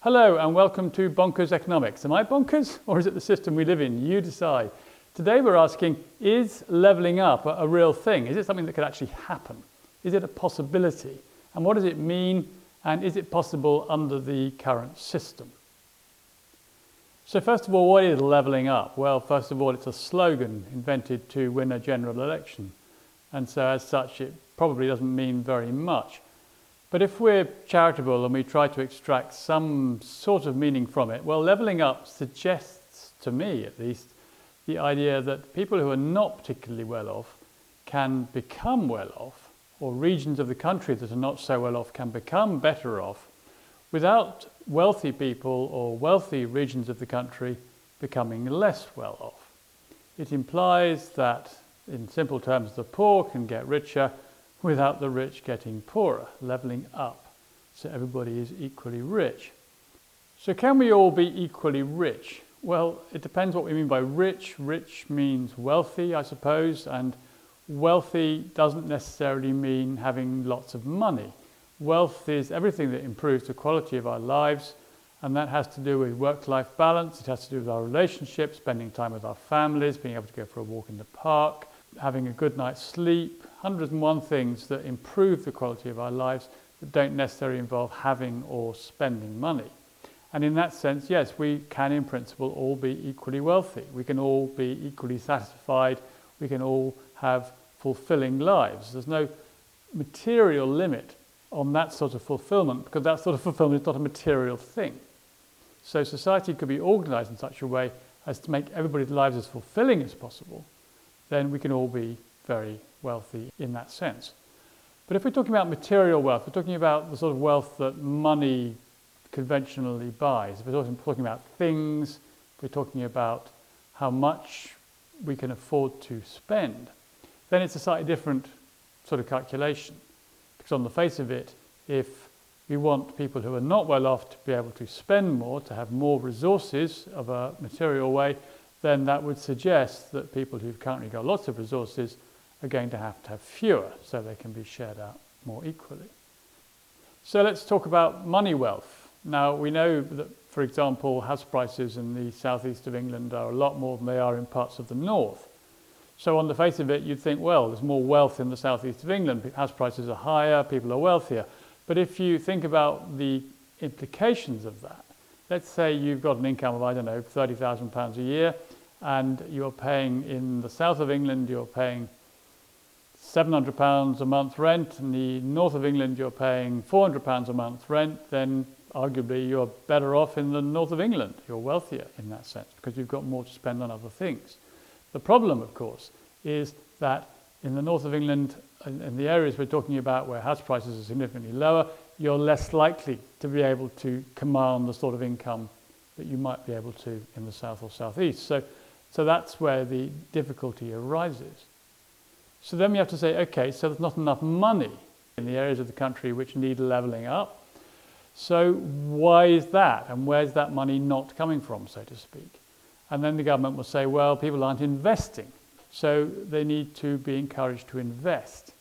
Hello and welcome to Bonkers Economics. Am I bonkers or is it the system we live in? You decide. Today we're asking, is levelling up a real thing? Is it something that could actually happen? Is it a possibility? And what does it mean? And is it possible under the current system? So first of all, what is levelling up? Well, first of all, it's a slogan invented to win a general election. And so as such, it probably doesn't mean very much. But if we're charitable and we try to extract some sort of meaning from it, well, levelling up suggests, to me at least, the idea that people who are not particularly well off can become well off, or regions of the country that are not so well off can become better off, without wealthy people or wealthy regions of the country becoming less well off. It implies that, in simple terms, the poor can get richer without the rich getting poorer, levelling up, so everybody is equally rich. So can we all be equally rich? Well, it depends what we mean by rich. Rich means wealthy, I suppose, and wealthy doesn't necessarily mean having lots of money. Wealth is everything that improves the quality of our lives, and that has to do with work-life balance, it has to do with our relationships, spending time with our families, being able to go for a walk in the park, having a good night's sleep, 101 things that improve the quality of our lives that don't necessarily involve having or spending money. And in that sense, yes, we can in principle all be equally wealthy. We can all be equally satisfied. We can all have fulfilling lives. There's no material limit on that sort of fulfillment, because that sort of fulfillment is not a material thing. So society could be organized in such a way as to make everybody's lives as fulfilling as possible. Then we can all be very wealthy in that sense. But if we're talking about material wealth, we're talking about the sort of wealth that money conventionally buys. If we're talking about things, if we're talking about how much we can afford to spend, then it's a slightly different sort of calculation. Because on the face of it, if we want people who are not well off to be able to spend more, to have more resources of a material way, then that would suggest that people who've currently got lots of resources are going to have fewer, so they can be shared out more equally. So let's talk about money wealth. Now, we know that, for example, house prices in the southeast of England are a lot more than they are in parts of the north. So on the face of it, you'd think, well, there's more wealth in the southeast of England, house prices are higher, people are wealthier. But if you think about the implications of that, let's say you've got an income of, I don't know, £30,000 a year, and you're paying in the south of England, you're paying £700 a month rent, in the north of England you're paying £400 a month rent, then arguably you're better off in the north of England. You're wealthier in that sense because you've got more to spend on other things. The problem, of course, is that in the north of England, in the areas we're talking about where house prices are significantly lower, you're less likely to be able to command the sort of income that you might be able to in the south or southeast. So that's where the difficulty arises. So then we have to say, okay, so there's not enough money in the areas of the country which need levelling up. So why is that? And where's that money not coming from, so to speak? And then the government will say, well, people aren't investing, so they need to be encouraged to invest.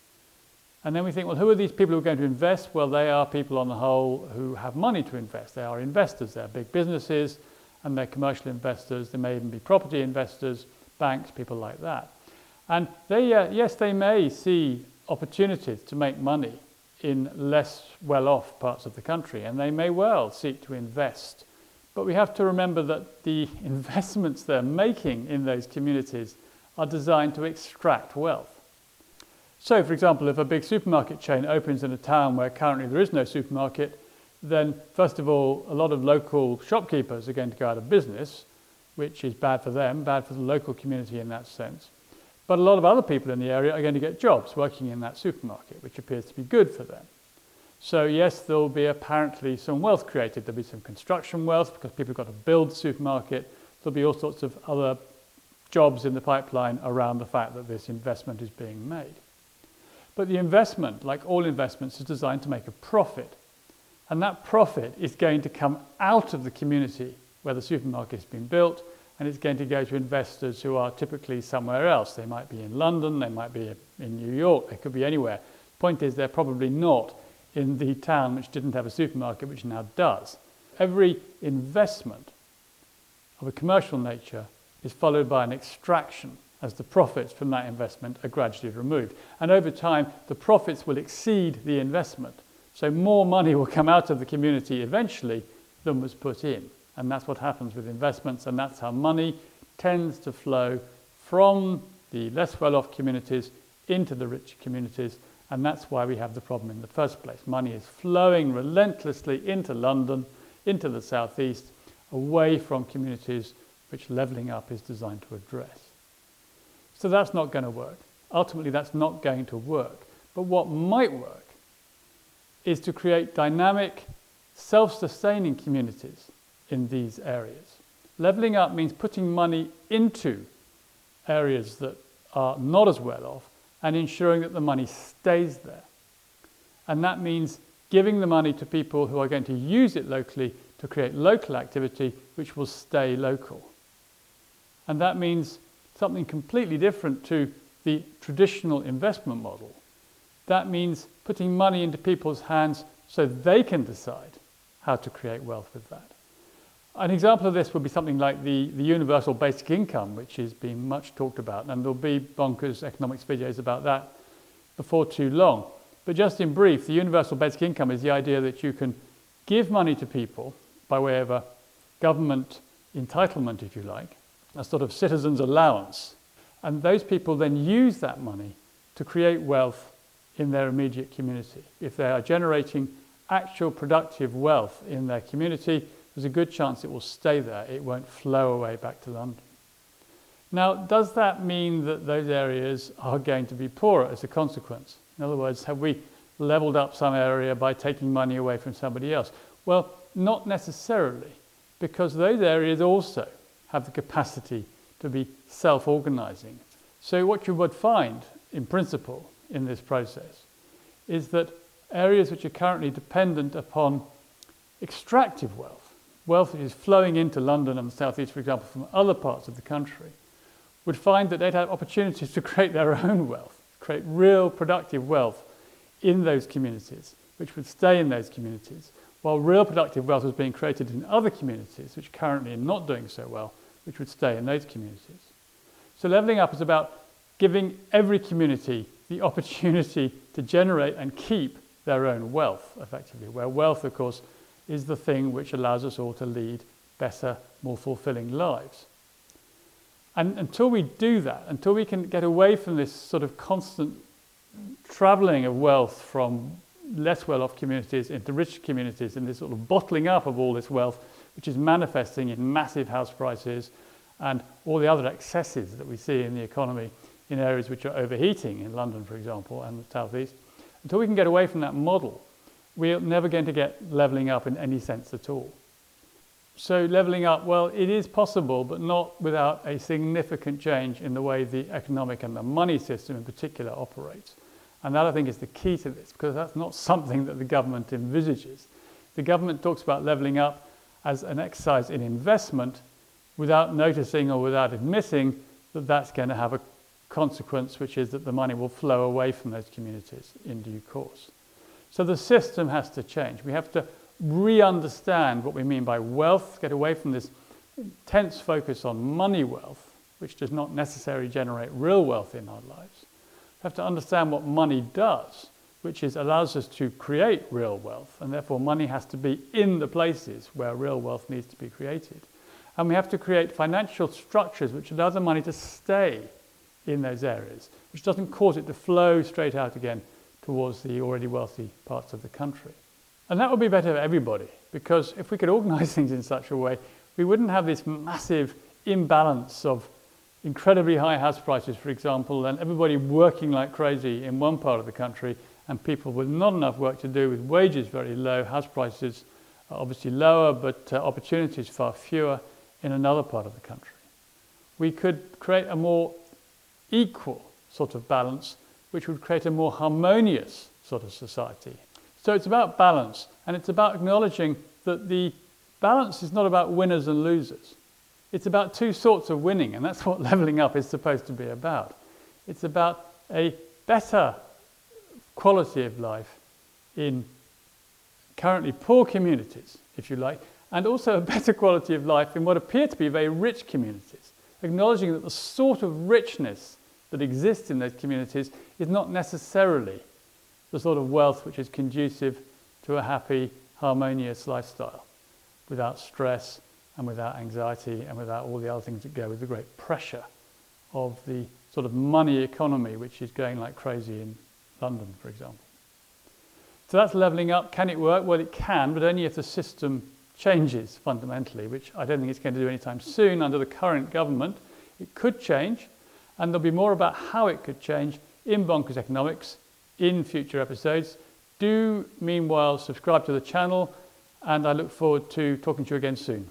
And then we think, well, who are these people who are going to invest? Well, they are people on the whole who have money to invest. They are investors, they're big businesses, and they're commercial investors. They may even be property investors, banks, people like that. And they, yes, they may see opportunities to make money in less well-off parts of the country, and they may well seek to invest. But we have to remember that the investments they're making in those communities are designed to extract wealth. So, for example, if a big supermarket chain opens in a town where currently there is no supermarket, then first of all, a lot of local shopkeepers are going to go out of business, which is bad for them, bad for the local community in that sense. But a lot of other people in the area are going to get jobs working in that supermarket, which appears to be good for them. So yes, there will be apparently some wealth created. There'll be some construction wealth because people have got to build the supermarket. There'll be all sorts of other jobs in the pipeline around the fact that this investment is being made. But the investment, like all investments, is designed to make a profit. And that profit is going to come out of the community where the supermarket has been built, and it's going to go to investors who are typically somewhere else. They might be in London, they might be in New York, they could be anywhere. The point is they're probably not in the town which didn't have a supermarket, which now does. Every investment of a commercial nature is followed by an extraction as the profits from that investment are gradually removed. And over time, the profits will exceed the investment. So more money will come out of the community eventually than was put in. And that's what happens with investments, and that's how money tends to flow from the less well-off communities into the richer communities, and that's why we have the problem in the first place. Money is flowing relentlessly into London, into the southeast, away from communities which levelling up is designed to address. So that's not going to work. Ultimately, that's not going to work. But what might work is to create dynamic, self-sustaining communities in these areas. Levelling up means putting money into areas that are not as well off and ensuring that the money stays there. And that means giving the money to people who are going to use it locally to create local activity which will stay local. And that means something completely different to the traditional investment model. That means putting money into people's hands so they can decide how to create wealth with that. An example of this would be something like the universal basic income, which is being much talked about, and there'll be bonkers economics videos about that before too long. But just in brief, the universal basic income is the idea that you can give money to people by way of a government entitlement, if you like, a sort of citizen's allowance. And those people then use that money to create wealth in their immediate community. If they are generating actual productive wealth in their community, there's a good chance it will stay there. It won't flow away back to London. Now, does that mean that those areas are going to be poorer as a consequence? In other words, have we leveled up some area by taking money away from somebody else? Well, not necessarily, because those areas also have the capacity to be self-organizing. So what you would find, in principle, in this process, is that areas which are currently dependent upon extractive wealth which is flowing into London and the southeast, for example, from other parts of the country, would find that they'd have opportunities to create their own wealth, create real productive wealth in those communities, which would stay in those communities, while real productive wealth was being created in other communities, which currently are not doing so well, which would stay in those communities. So levelling up is about giving every community the opportunity to generate and keep their own wealth, effectively, where wealth, of course, is the thing which allows us all to lead better, more fulfilling lives. And until we do that, until we can get away from this sort of constant travelling of wealth from less well-off communities into rich communities, and this sort of bottling up of all this wealth, which is manifesting in massive house prices and all the other excesses that we see in the economy in areas which are overheating, in London, for example, and the southeast. Until we can get away from that model, we're never going to get levelling up in any sense at all. So levelling up, well, it is possible, but not without a significant change in the way the economic and the money system in particular operates. And that, I think, is the key to this, because that's not something that the government envisages. The government talks about levelling up as an exercise in investment without noticing or without admitting that that's going to have a consequence, which is that the money will flow away from those communities in due course. So the system has to change. We have to re-understand what we mean by wealth, get away from this intense focus on money wealth, which does not necessarily generate real wealth in our lives. We have to understand what money does, which is allows us to create real wealth, and therefore money has to be in the places where real wealth needs to be created. And we have to create financial structures which allow the money to stay in those areas, which doesn't cause it to flow straight out again towards the already wealthy parts of the country. And that would be better for everybody, because if we could organise things in such a way, we wouldn't have this massive imbalance of incredibly high house prices, for example, and everybody working like crazy in one part of the country, and people with not enough work to do, with wages very low, house prices are obviously lower, but opportunities far fewer in another part of the country. We could create a more equal sort of balance, which would create a more harmonious sort of society. So it's about balance, and it's about acknowledging that the balance is not about winners and losers. It's about two sorts of winning, and that's what levelling up is supposed to be about. It's about a better quality of life in currently poor communities, if you like, and also a better quality of life in what appear to be very rich communities, acknowledging that the sort of richness that exists in those communities is not necessarily the sort of wealth which is conducive to a happy, harmonious lifestyle, without stress and without anxiety and without all the other things that go with the great pressure of the sort of money economy which is going like crazy in London, for example. So that's levelling up. Can it work? Well, it can, but only if the system changes fundamentally, which I don't think it's going to do anytime soon under the current government. It could change, and there'll be more about how it could change in Bonkers Economics in future episodes. Do, meanwhile, subscribe to the channel, and I look forward to talking to you again soon.